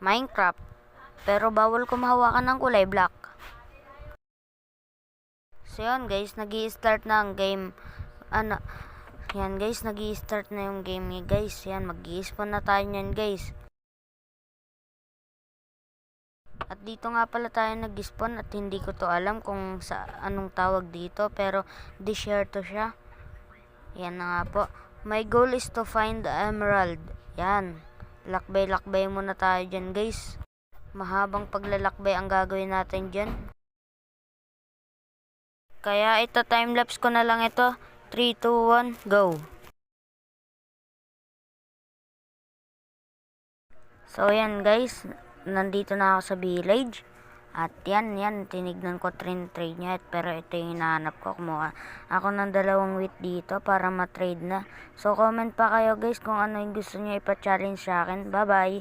Minecraft. Pero bawal ko mahawakan ng kulay black. So yun guys, nag-i-start na ang game. Yan guys, nag-i-start na yung game niya guys. Yan, mag-i-spawn na tayo nyan guys. At dito nga pala tayo nag-spawn at hindi ko to alam kung sa anong tawag dito. Pero desierto siya. Yan na nga po. My goal is to find the emerald. Yan. Lakbay-lakbay muna tayo dyan guys. Mahabang paglalakbay ang gagawin natin dyan. Kaya ito, timelapse ko na lang ito. 3, 2, 1, go! So yan guys, nandito na ako sa village. At yan, tinignan ko trade niya. Pero ito yung hinahanap ko. Kumuha ako ng 2 wheat dito para ma-trade na. So comment pa kayo guys kung ano yung gusto niyo ipa-challenge sa akin. Bye bye!